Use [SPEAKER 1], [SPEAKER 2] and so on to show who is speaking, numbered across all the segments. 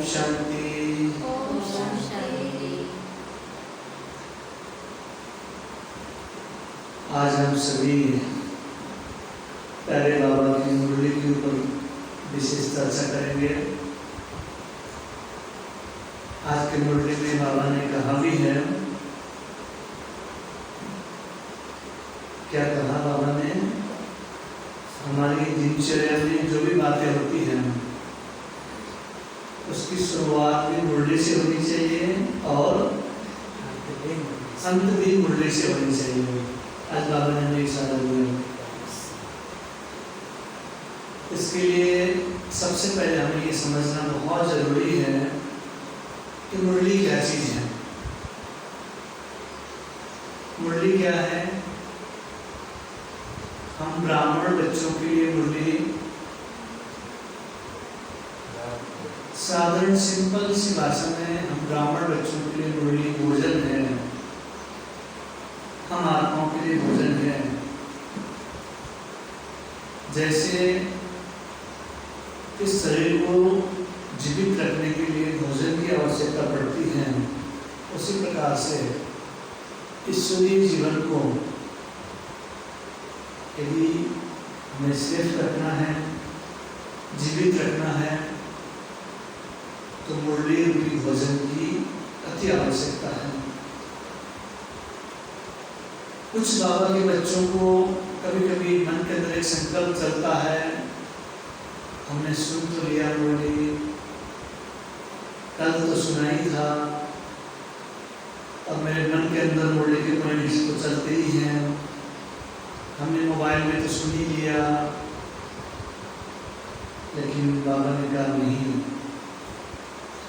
[SPEAKER 1] शांति।
[SPEAKER 2] ओम शांति।
[SPEAKER 1] आज हम सभी प्यारे बाबा की मुरली के ऊपर विशेष चर्चा करेंगे। आज की मुरली में बाबा ने कहा भी है, क्या कहा बाबा ने, हमारी दिनचर्या में जो भी बातें होती हैं उसकी शुरुआत भी मुरली से होनी चाहिए और अंत भी मुरली से होनी चाहिए। आज बाबा ने हमें इशारा दिया। इसके लिए सबसे पहले हमें ये समझना बहुत जरूरी है कि मुरली क्या चीज है। मुरली क्या है? हम ब्राह्मण बच्चों के लिए मुरली साधारण सिंपल सी भाषा में, हम ब्राह्मण बच्चों के लिए मुरली भोजन है, हम आत्माओं के लिए भोजन है। जैसे इस शरीर को जीवित रखने के लिए भोजन की आवश्यकता पड़ती है, उसी प्रकार से ईश्वरीय जीवन को यदि हमें सेफ रखना है, जीवित रखना है, तो मुरली रूपी भोजन की अति आवश्यकता है। कुछ बाबा के बच्चों को कभी कभी मन के अंदर एक संकल्प चलता है, हमने सुन तो लिया मुरली, कल तो सुना ही था और मेरे मन के अंदर मुरली के पॉइंट्स तो चलते ही हैं, हमने मोबाइल में तो सुन ही लिया। लेकिन बाबा ने कहा नहीं,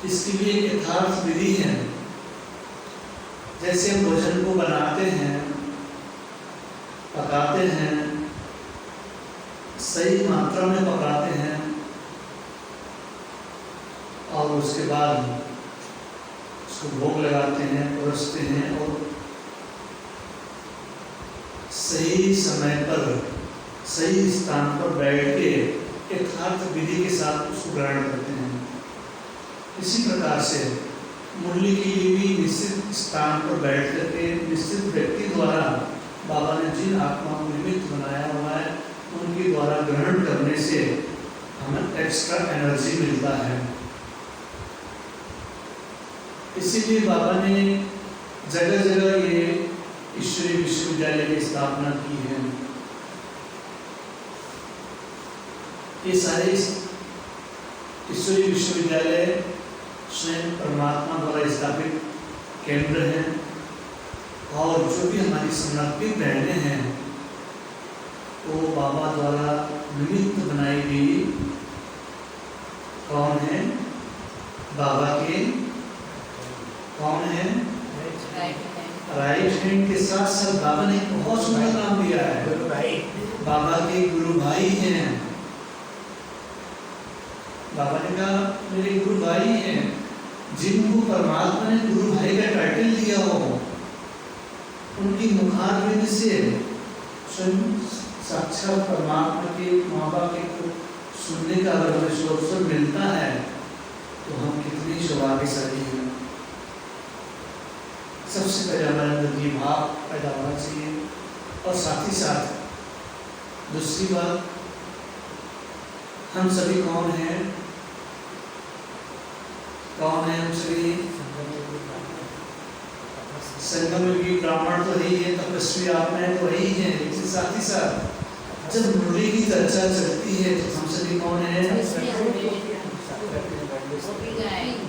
[SPEAKER 1] इसके लिए एक यथार्थ विधि है। जैसे हम भोजन को बनाते हैं, पकाते हैं, सही मात्रा में पकाते हैं और उसके बाद उसको भोग लगाते हैं, परोसते हैं और सही समय पर सही स्थान पर बैठ के यथार्थ विधि के साथ उसको ग्रहण करते हैं। इसी प्रकार से मुरली के लिए भी निश्चित स्थान पर बैठ करके निश्चित व्यक्ति द्वारा बाबा ने जिन आत्माओं को निमित्त बनाया हुआ है, उनके द्वारा ग्रहण करने से हमें एक्स्ट्रा एनर्जी मिलता है। इसीलिए बाबा ने जगह जगह ये ईश्वरीय विश्वविद्यालय की स्थापना की है। ये सारे ईश्वरीय विश्वविद्यालय स्वयं परमात्मा द्वारा स्थापित केंद्र हैं और जो भी हमारी समर्पित बहनें हैं वो बाबा द्वारा निमित्त बनाई गई कौन है? बाबा के कौन है? राइट हैंड के साथ साथ बाबा ने बहुत सुंदर नाम दिया है, बाबा के गुरु भाई हैं। बाबा ने कहा मेरे गुरु भाई हैं, जिनको परमात्मा ने गुरु भाई का टाइटल दिया हो, उनकी मुखारविंद से स्वयं साक्षात परमात्मा के माँ बाप के सुनने का अगर हमें अवसर मिलता है तो हम कितनी सौभाग्यशाली हैं। सबसे पहले हमारे अंदर ये भाव पैदा होना चाहिए और साथ ही साथ दूसरी बात, हम सभी कौन हैं? कौन है हम सभी? संगम युगी ब्राह्मण तो ही है, तपस्वी आत्माएं तो ही हैं, लेकिन साथ ही साथ जब मुरली की चर्चा चलती है तो हम सभी कौन है?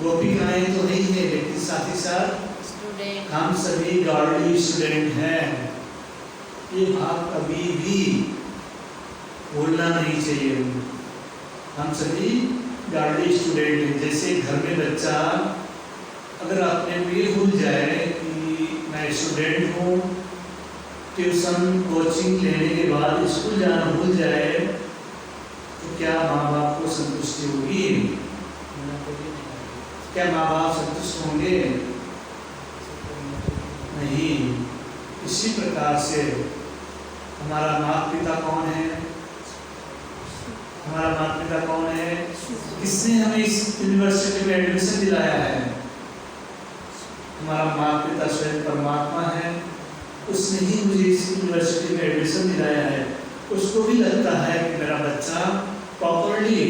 [SPEAKER 1] गोपिकाएं तो नहीं है, लेकिन साथ ही साथ हम सभी गॉडली स्टूडेंट हैं। ये भाव कभी भी भूलना नहीं चाहिए। हम सभी गॉडली स्टूडेंट हैं। जैसे घर में बच्चा अगर अपने ये भूल जाए कि मैं स्टूडेंट हूँ, ट्यूशन कोचिंग लेने के बाद स्कूल जाना भूल जाए, तो क्या माँ बाप को संतुष्टि होगी? क्या माँ बाप संतुष्ट होंगे? नहीं। इसी प्रकार से हमारा माता पिता कौन है? हमारा माता पिता कौन है? किसने हमें इस यूनिवर्सिटी में एडमिशन दिलाया है? हमारा माता पिता स्वयं परमात्मा है। उसने ही मुझे इस यूनिवर्सिटी में एडमिशन दिलाया है। उसको भी लगता है कि मेरा बच्चा प्रॉपरली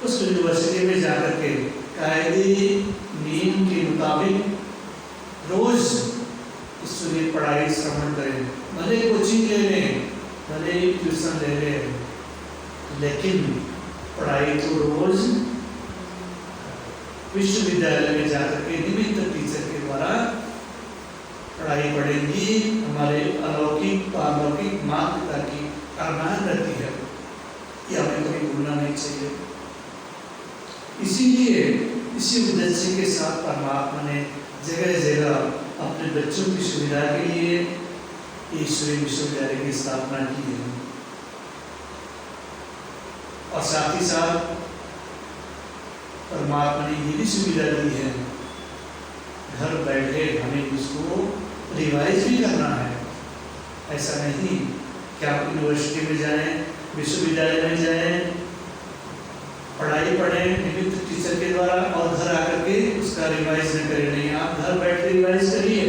[SPEAKER 1] उस यूनिवर्सिटी में जाकर के कायदे नियम के मुताबिक रोज इसलिए पढ़ाई श्रवण करें, भले कोचिंग ले लें, भले ट्यूशन ले लें, लेकिन पढ़ाई तो रोज विश्वविद्यालय में जाकर के निमित्त टीचर के द्वारा पढ़ाई पढ़ेंगी। हमारे अलौकिक पारलौकिक माता पिता की अरमान रहती है, ये हमें कभी भूलना नहीं चाहिए। इसीलिए इसी उद्देश्य के साथ परमात्मा ने जगह जगह अपने बच्चों की सुविधा के लिए ईश्वरीय विश्वविद्यालय की स्थापना की है। और साथ ही साथ परमात्मा ने ये भी सुविधा दी है, घर बैठे हमें इसको रिवाइज भी करना है। ऐसा नहीं कि आप यूनिवर्सिटी में जाएं, विश्वविद्यालय में जाएं, पढ़ाई पढ़ें निमित्त टीचर के द्वारा और घर आकर के उसका रिवाइज न करें। नहीं, आप घर बैठ के रिवाइज करिए।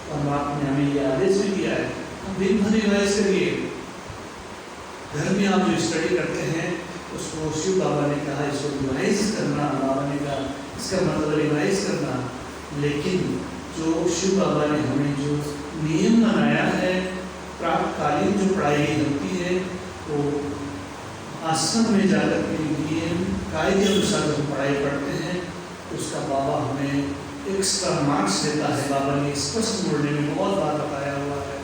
[SPEAKER 1] परमात्मा ने हमें ये आदेश भी दिया है, हम दिन भर रिवाइज करिए। घर में आप जो स्टडी करते हैं उसको शिव बाबा ने कहा इसको रिवाइज करना। बाबा ने कहा इसका मतलब रिवाइज करना। लेकिन जो शिव बाबा ने हमें जो नियम बनाया है, प्रातकालीन जो पढ़ाई होती है वो आश्रम में जाकर के नियम कायदे अनुसार जो पढ़ाई पढ़ते हैं उसका बाबा हमें एक्स्ट्रा मार्क्स देता है। बाबा ने स्पष्ट मुरली में बहुत बार बताया हुआ है।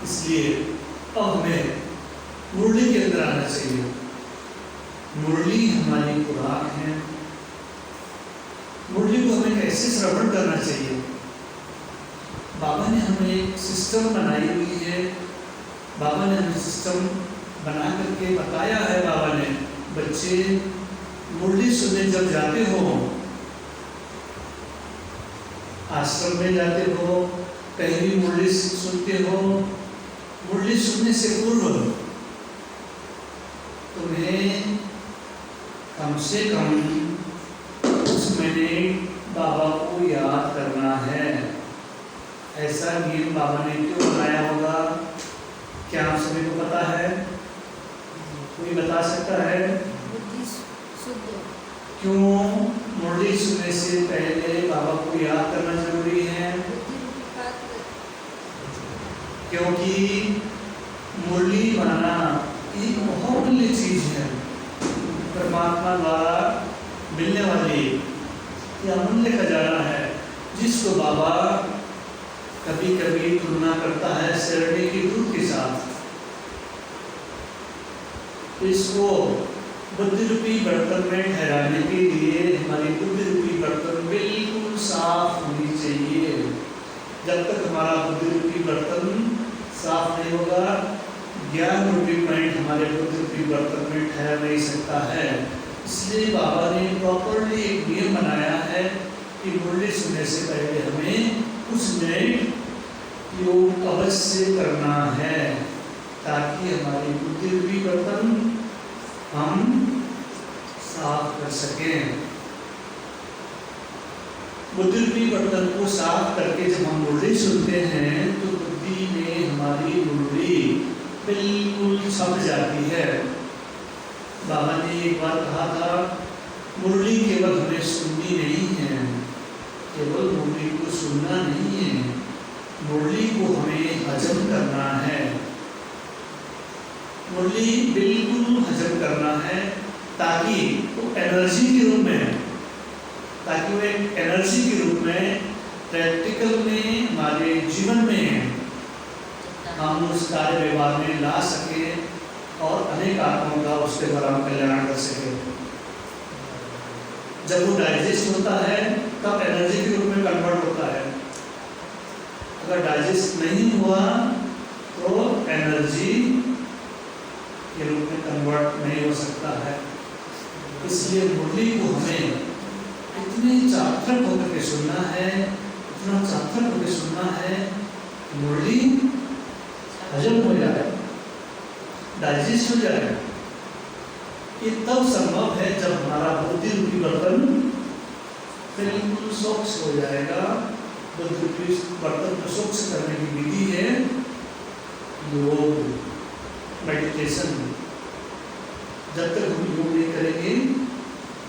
[SPEAKER 1] इसलिए अब हमें मुरली के अंदर आना चाहिए। मुरली हमारी खुराक है। मुरली को हमें कैसे श्रवण करना चाहिए? बाबा ने हमें एक सिस्टम बनाई हुई है। बाबा ने हमें सिस्टम बना करके बताया है। बाबा ने बच्चे मुरली सुनने जब जाते हो, आश्रम में जाते हो, कहीं भी मुरली सुनते हो, मुरली सुनने से पूर्व तुम्हें कम से कम कुछ मिनट बाबा को याद करना है। ऐसा नियम बाबा ने क्यों बनाया होगा? क्या आप सभी को पता है? कोई बता सकता है? क्यों मुरली सुनने से पहले बाबा को याद करना जरूरी है? क्योंकि मुरली माना एक बहुमूल्य चीज है, परमात्मा द्वारा मिलने वाली यह अमूल्य खजाना है, जिसको बाबा कभी कभी तुलना करता है शरणी के दूध के साथ। इसको बुद्धि रूपी बर्तन में ठहराने के लिए हमारी बुद्धि रूपी बर्तन बिल्कुल साफ होनी चाहिए। जब तक हमारा बुद्धि रूपी बर्तन साफ नहीं होगा, ज्ञान रूपी पॉइंट हमारे बुद्धि रूपी बर्तन में ठहर नहीं सकता है। इसलिए बाबा ने प्रॉपरली एक नियम बनाया है कि मुरली सुनने से पहले हमें कुछ मिनट योग अवश्य करना है, ताकि हमारी बुद्धि रूपी बर्तन हम साफ कर सकें। बुद्धि रूपी बर्तन को साफ करके जब हम मुरली सुनते हैं तो बुद्धि में हमारी मुरली बिल्कुल छप जाती है। बाबा ने एक बार कहा था, मुरली केवल हमें सुननी नहीं है, केवल मुरली को सुनना नहीं है, मुरली को हमें हजम करना है। मुरली बिल्कुल हजम करना है ताकि वो एनर्जी के रूप में, ताकि वो एक एनर्जी के रूप में प्रैक्टिकल में हमारे जीवन में हम उस कार्य व्यवहार में ला सके और अनेक आत्माओं का उसके द्वारा हम कल्याण कर सके। जब वो डाइजेस्ट होता है तब एनर्जी के रूप में कन्वर्ट होता है। अगर डाइजेस्ट नहीं हुआ तो एनर्जी के रूप में कन्वर्ट नहीं हो सकता है। इसलिए मुरली को हमें इतने चातक होकर के सुनना है, इतना चातक होकर सुनना है, मुरली हजम हो जाए। डाइजेस्ट हो जाएगा। ये तब संभव है जब हमारा बुद्धि रूपी बर्तन बिल्कुल स्वच्छ हो जाएगा। बुद्धि रूपी बर्तन को स्वच्छ करने की विधि है योग, मेडिटेशन। जब तक हम योग नहीं करेंगे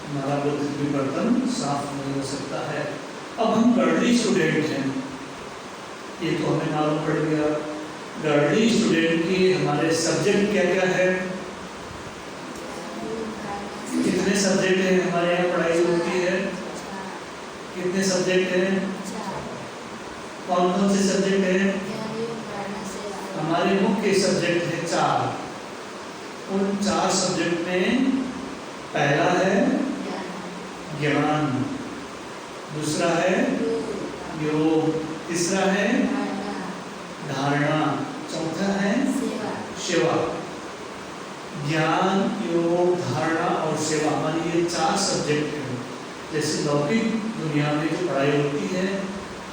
[SPEAKER 1] हमारा बुद्धि रूपी बर्तन साफ नहीं हो सकता है। अब हम गर्ली स्टूडेंट हैं, ये तो हमें मालूम पड़ गया। गर्ली स्टूडेंट के हमारे सब्जेक्ट क्या क्या है? कितने सब्जेक्ट हैं हमारे यहाँ पढ़ाई होती है? कितने सब्जेक्ट हैं? कौन कौन से सब्जेक्ट हैं? हमारे मुख्य सब्जेक्ट है 4। उन 4 सब्जेक्ट में पहला है ज्ञान, दूसरा है योग, तीसरा है धारणा, चौथा है सेवा। ज्ञान, योग, धारणा और सेवा, हमारी ये 4 सब्जेक्ट हैं। जैसे लौकिक दुनिया में जो पढ़ाई होती है,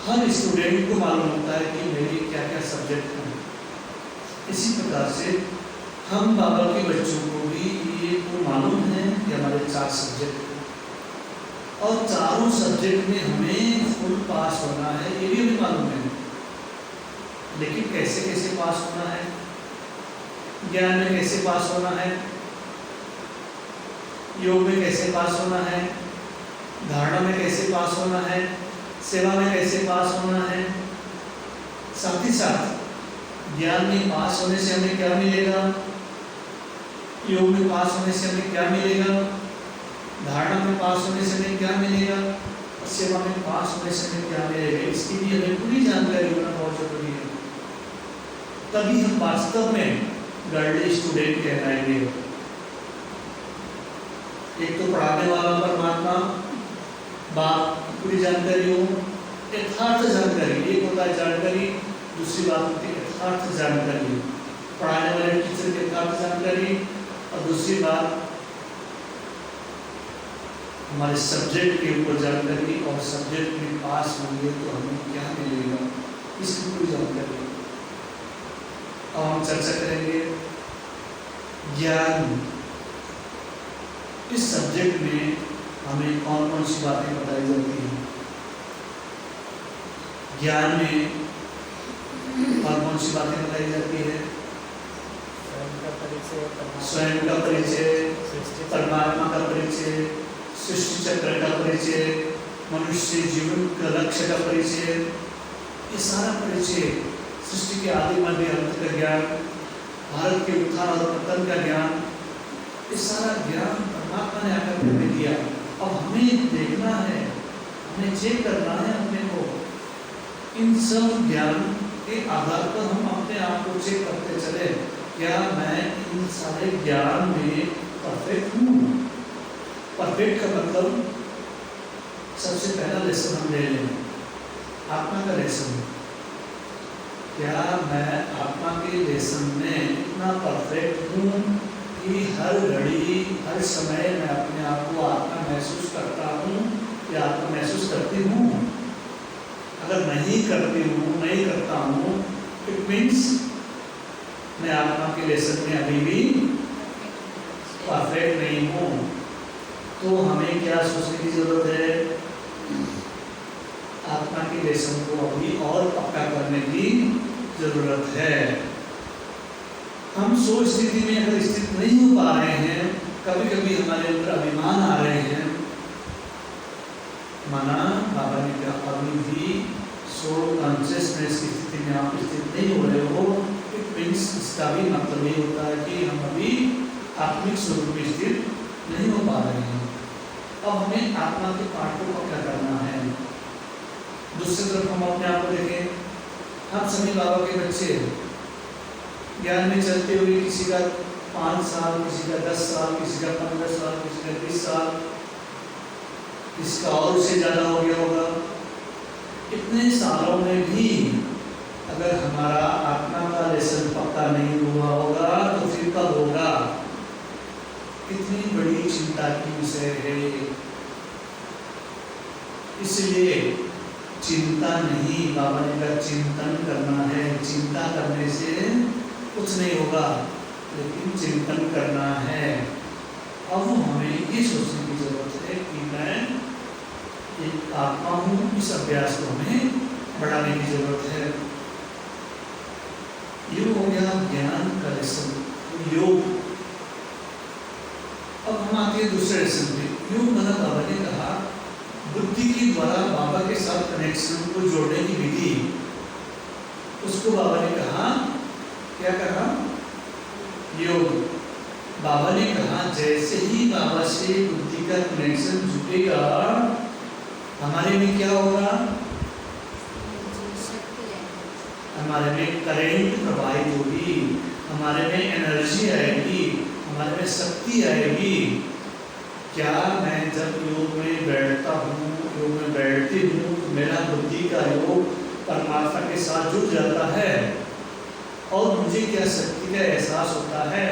[SPEAKER 1] हर स्टूडेंट को मालूम होता है कि मेरे क्या क्या सब्जेक्ट हैं। इसी प्रकार से हम बाबा के बच्चों को भी ये को मालूम है कि हमारे 4 सब्जेक्ट हैं और चारों सब्जेक्ट में हमें फुल पास होना है, ये भी हमें मालूम है। लेकिन कैसे कैसे पास होना है? ज्ञान में कैसे पास होना है? योग में कैसे पास होना है? धारणा में कैसे पास होना है? सेवा में कैसे पास होना है? साथ ही साथ ज्ञान में पास होने से हमें क्या मिलेगा? योग में पास होने से हमें क्या मिलेगा? धारणा में पास होने से हमें क्या मिलेगा? और सेवा में पास होने से हमें क्या मिलेगा? इसकी भी हमें पूरी जानकारी होना बहुत जरूरी है। तभी हम वास्तव में गर्ली स्टूडेंट कहलाएंगे। एक तो पढ़ाने वाला परमात्मा, बाप पूरी जानकारी हो, यथार्थ जानकारी। एक होता है जानकारी, दूसरी बात होती है यथार्थ जानकारी। पढ़ाने वाले टीचर की यथार्थ जानकारी और दूसरी बात हमारे सब्जेक्ट के ऊपर जानकारी। और सब्जेक्ट में पास होंगे तो हमें क्या मिलेगा, इसकी पूरी जानकारी। अब हम चर्चा करेंगे ज्ञान। इस सब्जेक्ट में हमें कौन कौन सी बातें बताई जाती हैं? ज्ञान में कौन कौन सी बातें बताई जाती है? स्वयं का परिचय, परमात्मा का परिचय, सृष्टि चक्र का परिचय, मनुष्य जीवन का लक्ष्य का परिचय, ये सारा परिचय, सृष्टि के आदि मध्य अंत का ज्ञान, भारत के उत्थान और पतन का ज्ञान, ये सारा ज्ञान परमात्मा ने आकर हमें दिया। अब हमें देखना है, हमें चेक करना है अपने को। इन सब ज्ञान के आधार पर हम अपने आप को चेक करते चले, क्या मैं इन सारे ज्ञान में परफेक्ट हूँ? परफेक्ट का मतलब सबसे पहला लेसन हम ले लें, आत्मा का लेसन। क्या मैं आत्मा के लेसन में इतना परफेक्ट हूँ कि हर घड़ी हर समय मैं अपने आप को आत्मा महसूस करता हूँ या आत्मा महसूस करती हूँ? अगर नहीं करती हूँ, नहीं करता हूँ, इट मीन्स मैं आत्मा के लेसन में अभी भी परफेक्ट नहीं हूँ। तो हमें क्या सोचने की जरूरत है? आत्मा के लेसन को अभी और पक्का करने की जरूरत है। हम सो स्थिति में अगर स्थित नहीं हो पा रहे हैं, कभी कभी हमारे ऊपर अभिमान आ रहे हैं, माना बाबा ने कहा अभी भी सोल कॉन्शियसनेस की स्थिति में आप स्थित नहीं हो रहे हो, इट मीन्स इसका भी मतलब ये होता है कि हम अभी आत्मिक स्वरूप में स्थित नहीं हो पा रहे हैं। अब हमें आत्मा के पाठ को पक्का करना है। दूसरी तरफ हम अपने आप को देखें, हम सभी बाबा के बच्चे ज्ञान में चलते हुए किसी का 5 साल, किसी का 10 साल, किसी का 15 साल, किसी का 20 साल, किसका और उससे ज़्यादा हो गया होगा। इतने सालों में भी अगर हमारा आत्मा का लेसन पक्का नहीं हुआ होगा तो फिर कब होगा? कितनी बड़ी चिंता की विषय है। इसलिए चिंता नहीं, बाबा ने कहा चिंतन करना है। चिंता करने से कुछ नहीं होगा। लेकिन चिंतन करना है। अब हमें ये सोचने की जरूरत है कि मैं एक आत्मा हूँ। इस अभ्यास को हमें बढ़ाने की जरूरत है। ये हो गया ज्ञान का लेसन, योग। अब हम आते हैं दूसरे लेसन पे। योग मतलब बाबा ने कहा बुद्धि के द्वारा बाबा के साथ कनेक्शन को जोड़ने की विधि, उसको बाबा ने कहा, क्या कहा? योग। बाबा ने कहा जैसे ही बाबा से बुद्धि का कनेक्शन जुटेगा, हमारे में क्या होगा? हमारे में करंट प्रवाहित होगी, हमारे में एनर्जी आएगी, हमारे में शक्ति आएगी। क्या मैं जब योग में बैठता हूँ, योग में बैठती हूँ, तो मेरा बुद्धि का योग परमात्मा के साथ जुड़ जाता है और मुझे क्या शक्ति का एहसास होता है?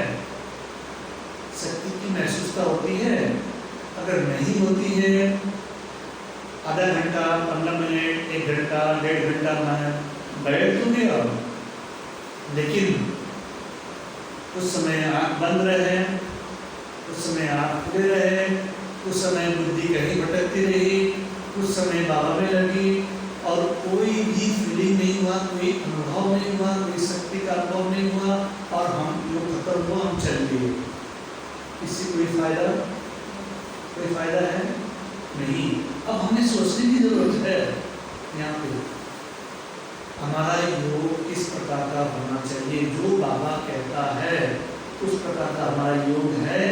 [SPEAKER 1] शक्ति की महसूसता होती है? अगर नहीं होती है, आधा घंटा, 15 मिनट, 1 घंटा, 1.5 घंटा मैं बैठ तो गया, लेकिन कुछ समय आँख बंद रहे, कुछ समय आँख खुले रहे, कुछ समय बुद्धि कहीं भटकती रही, कुछ समय बाबा में लगी और कोई भी फीलिंग नहीं हुआ, कोई अनुभव नहीं हुआ, कोई शक्ति का अनुभव नहीं हुआ और हम योग खत्म हुआ, हम चल दिए। इससे कोई फायदा है? नहीं। अब हमें सोचने की जरूरत है यहाँ पे, हमारा योग किस प्रकार का होना चाहिए? जो बाबा कहता है उस प्रकार का हमारा योग है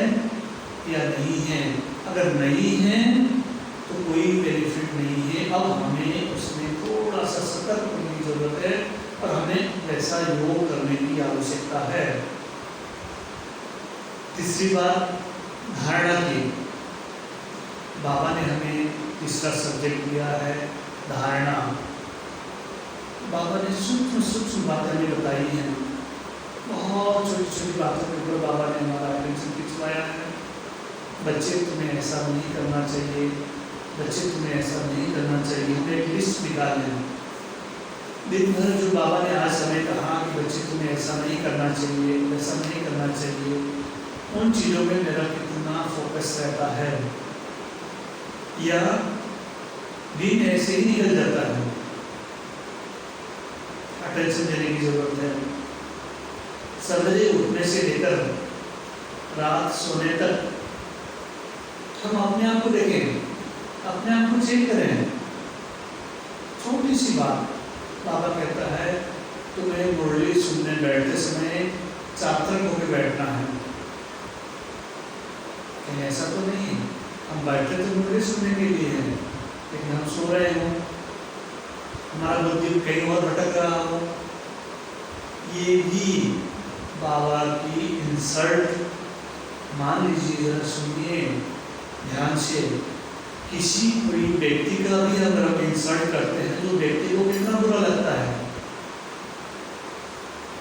[SPEAKER 1] या नहीं है? अगर नहीं है तो कोई बेनिफिट नहीं है। अब हमें उसमें थोड़ा सा सतर्क होने की जरूरत है और हमें वैसा योग करने की आवश्यकता है। तीसरी बात, धारणा की। बाबा ने हमें तीसरा सब्जेक्ट दिया है, धारणा। बाबा ने सूक्ष्म बातें हमें बताई हैं, बहुत छोटी छोटी बातों के ऊपर बाबा ने हमारा अटेंशन खिंचवाया है। बच्चे तुम्हें ऐसा नहीं करना चाहिए, बच्चे तुम्हें ऐसा नहीं करना चाहिए। हमें एक लिस्ट निकालनी है दिन भर, जो बाबा ने आज हमें कहा कि बच्चे तुम्हें ऐसा नहीं करना चाहिए, वैसा नहीं करना चाहिए, उन चीज़ों में मेरा कितना फोकस रहता है या दिन ऐसे ही निकल जाता है। अटेंशन देने की जरूरत है। सवेरे उठने से लेकर रात सोने तक हम अपने आप को देखें, अपने आप को चेक करें। छोटी सी बात, बाबा कहता है तुम्हें मुरली सुनने बैठते समय चातक होकर बैठना है। कहीं ऐसा तो नहीं हम बैठे तो मुरली सुनने के लिए है, लेकिन हम सो रहे हों, हमारा बुद्धि कहीं और भटक रहा हो, ये भी बाबा की इंसल्ट। मान लीजिए, जरा सुनिए ध्यान से, किसी कोई व्यक्ति का भी अगर हम इंसल्ट करते हैं तो व्यक्ति को कितना बुरा लगता है।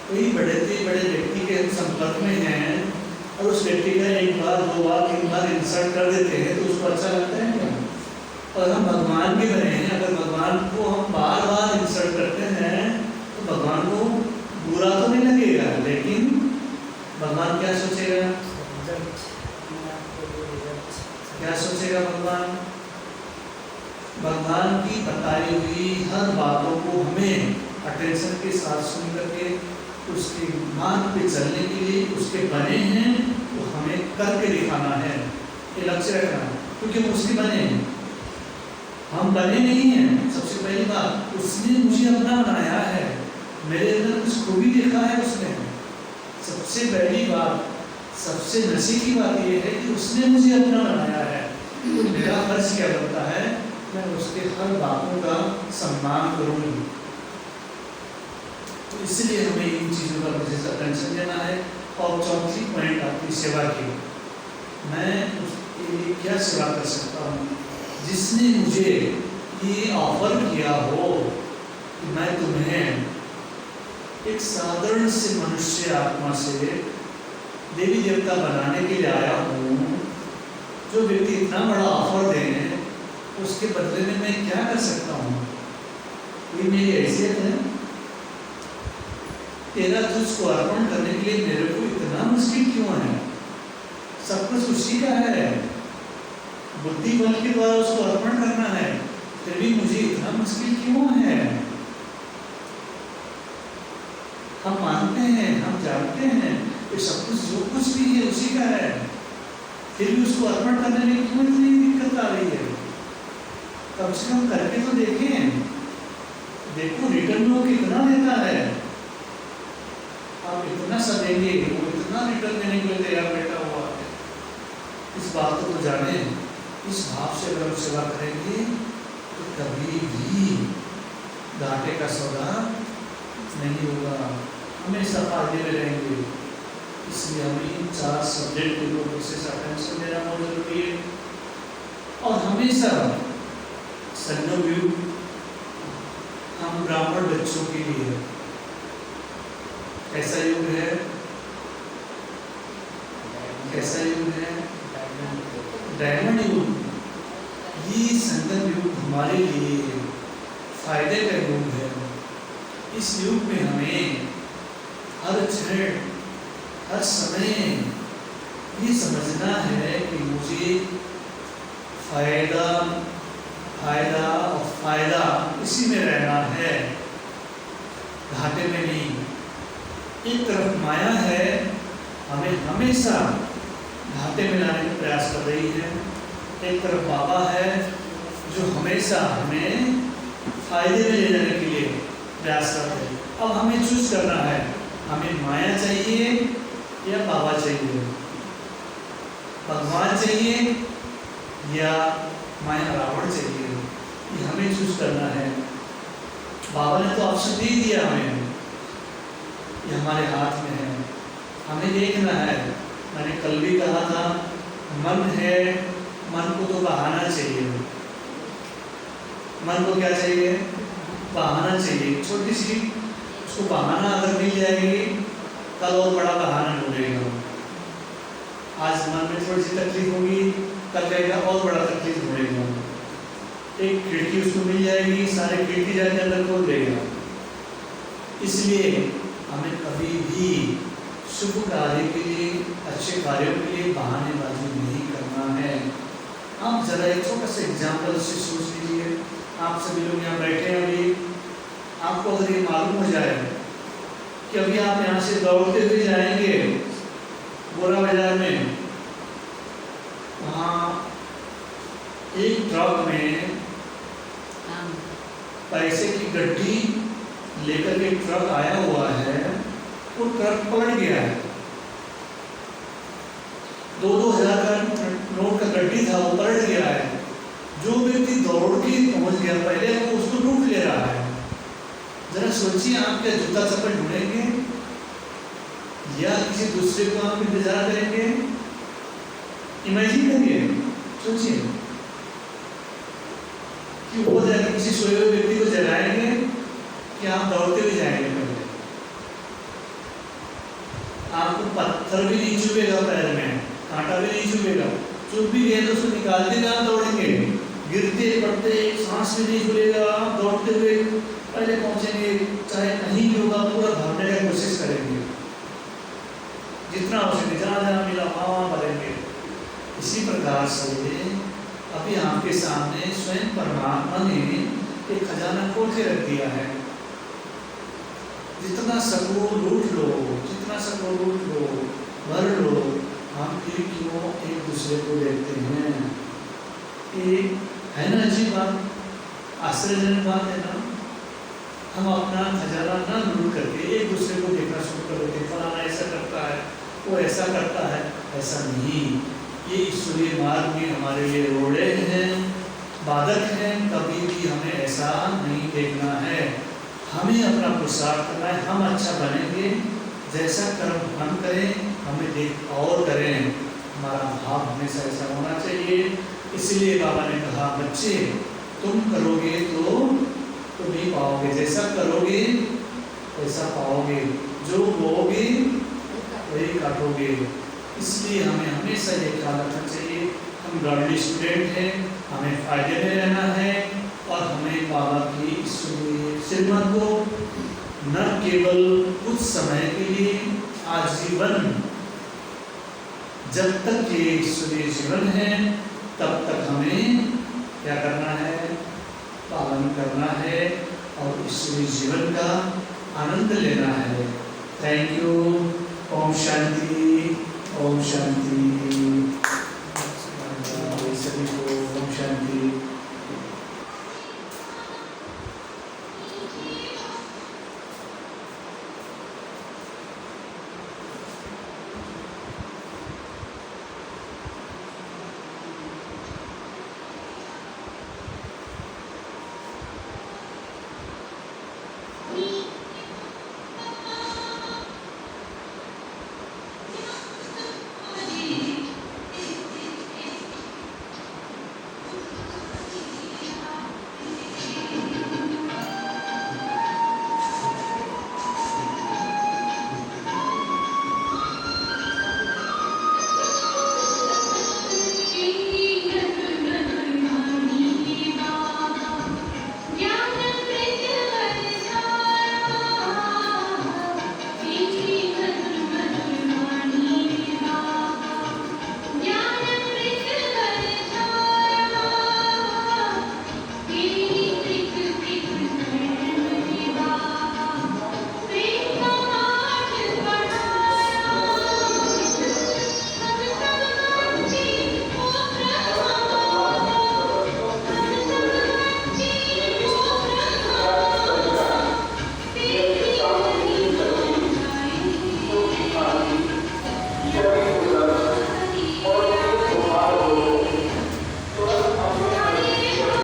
[SPEAKER 1] कोई बड़े व्यक्ति के संपर्क में हैं और उस व्यक्ति का 1 बार 2 बार 3 बार इंसल्ट कर देते हैं तो उसको अच्छा लगता है क्या? और हम भगवान भी बने हैं, अगर भगवान को हम बार बार इंसल्ट करते हैं तो भगवान को बुरा तो नहीं लगेगा, लेकिन भगवान क्या सोचेगा? क्या सोचेगा भगवान? भगवान की बताई हुई हर बातों को हमें अटेंशन के साथ सुन करके उसके मार्ग पे चलने के लिए उसके बने हैं, तो हमें करके दिखाना है, ये लक्ष्य रखना है, क्योंकि हम उसके बने हैं, हम बने नहीं हैं। सबसे पहली बात, उसने मुझे अपना बनाया है, मेरे अंदर कुछ खूबी देखा है उसने। सबसे पहली बात, सबसे नसीब की बात यह है कि उसने मुझे अपना बनाया है, तो मेरा फर्ज क्या बनता है? मैं उसके हर बातों का सम्मान करूँगी। तो इसलिए हमें इन चीज़ों का विशेष अटेंशन देना है। और चौथी पॉइंट आपकी सेवा की, मैं उसके लिए क्या सेवा कर सकता हूँ? जिसने मुझे ये ऑफर किया हो कि मैं तुम्हें एक साधारण से मनुष्य आत्मा से देवी देवता बनाने के लिए आया हूँ, जो व्यक्ति इतना बड़ा ऑफर दें, उसके बदले में मैं क्या कर सकता हूँ? ये मेरी हैसियत है। तेरा तुझको अर्पण करने के लिए मेरे को इतना इतना मुश्किल क्यों है? सब कुछ उसी का है, बुद्धि बल के द्वारा उसको अर्पण करना है, फिर भी मुझे इतना मुश्किल क्यों है? हम मानते हैं, हम जानते हैं कि सब कुछ जो कुछ भी है उसी का है, फिर भी उसको अर्पण करने में क्यों इतनी दिक्कत आ रही है? कम से कम करके तो देखें, देखो रिटर्न वो कितना देता है। आप इतना सा देंगे, वो इतना रिटर्न देने के लिए तैयार बैठा हुआ है। इस बात को तो जाने, इस भाव से अगर हम सेवा करेंगे तो कभी भी घाटे का सौदा नहीं होगा, हमेशा फायदे में रहेंगे। इसलिए हमें इन 4 सब्जेक्ट को विशेष अटेंशन देना बहुत जरूरी है। और हमेशा संयोग युग हम ब्राह्मण बच्चों के लिए कैसा युग है? कैसा युग है? डायमंड युग। ये संगम युग हमारे लिए फायदे का युग है। इस युग में हमें हर क्षण हर समय ये समझना है कि मुझे फायदा फायदा और फायदा इसी में रहना है, घाटे में नहीं। एक तरफ माया है, हमें हमेशा घाटे में लाने का प्रयास कर रही है, एक तरफ बाबा है जो हमेशा हमें फायदे में ले जाने के लिए प्रयास करते हैं। अब हमें चूज करना है, हमें माया चाहिए या बाबा चाहिए, भगवान चाहिए या माया रावण चाहिए, ये हमें चूज करना है। बाबा ने तो ऑप्शन दे दिया हमें, ये हमारे हाथ में है, हमें देखना है। मैंने कल भी कहा था, मन है, मन को तो बहाना चाहिए। मन को क्या चाहिए? बहाना चाहिए। छोटी सी उसको बहाना अगर मिल जाएगी, कल और बड़ा बहाना ढूंढेगा। आज मन में थोड़ी सी तकलीफ होगी, कल कहेगा और बड़ा तकलीफ ढूंढेगा। एक खिड़की उसको मिल जाएगी, सारे खिड़की जाके अंदर खोल देगा। इसलिए हमें कभी भी शुभ कार्य के लिए, अच्छे कार्यों के लिए बहानेबाजी नहीं करना है। आप जरा एक छोटा सा एग्जाम्पल से सोच लीजिए। आप सभी लोग यहाँ बैठे हैं, अभी आपको अगर ये मालूम हो जाए कि अभी आप यहाँ से दौड़ते हुए जाएंगे गोरा बाजार में, वहाँ एक ट्रक में पैसे की गड्डी लेकर के ट्रक आया हुआ है, वो ट्रक पलट गया है। 2-2 हज़ार का नोट का गड्डी था, वो पलट गया है। जो व्यक्ति दौड़ के पहुंच गया पहले, वो उसको लूट ले रहा है। जरा सोचिए, आप क्या जूता चप्पल ढूंढेंगे या किसी दूसरे को आप इंतजार करेंगे? इमेजिन करिए, सोचिए कि वो जाकर किसी सोए हुए व्यक्ति को जगाएंगे कि आप दौड़ते हुए जाएंगे। पहले आपको पत्थर भी नहीं चुभेगा, पैर में कांटा भी नहीं चुभेगा, चुभ भी गए तो उसको निकालते हुए आप दौड़ेंगे। गिरते पड़ते सांस भी नहीं खुलेगा, आप दौड़ते हुए पहले पहुंचेंगे, चाहे कहीं भी होगा पूरा भागने की कोशिश करेंगे, जितना हो सके जहाँ जहाँ मिला वहाँ भरेंगे। इसी प्रकार से अभी आपके सामने स्वयं परमात्मा ने एक खजाना खोल के रख दिया है। जितना सको लूट लो, जितना सको लूट लो, भर लो। हम फिर क्यों एक दूसरे को देखते हैं? एक है ना अजीब बात, आश्चर्यजनक बात है ना। हम अपना खजाना ना लूट करके एक दूसरे को देखना शुरू कर देते, फलाना ऐसा करता है, वो ऐसा करता है। ऐसा नहीं, ये ईश्वरीय मार्ग में हमारे लिए रोड़े हैं, बाधक हैं। कभी भी हमें ऐसा नहीं देखना है। हमें अपना पुरुषार्थ करना है, हम अच्छा बनेंगे। जैसा कर्म हम करें, हमें देख और करें, हमारा भाव हमेशा ऐसा होना चाहिए। इसलिए बाबा ने कहा, बच्चे तुम करोगे तो तुम ही पाओगे, जैसा करोगे वैसा पाओगे, जो बोओगे वही काटोगे। इसलिए हमें हमेशा ये ख्याल रखना चाहिए, हम गॉडली स्टूडेंट हैं, हमें फायदे में रहना है और हमें बाबा की श्रीमत को न केवल कुछ समय के लिए, आजीवन जब तक ये ईश्वरीय जीवन है तब तक हमें क्या करना है, पालन करना है और ईश्वरीय जीवन का आनंद लेना है। Thank you. ओम शांति, ओम शांति।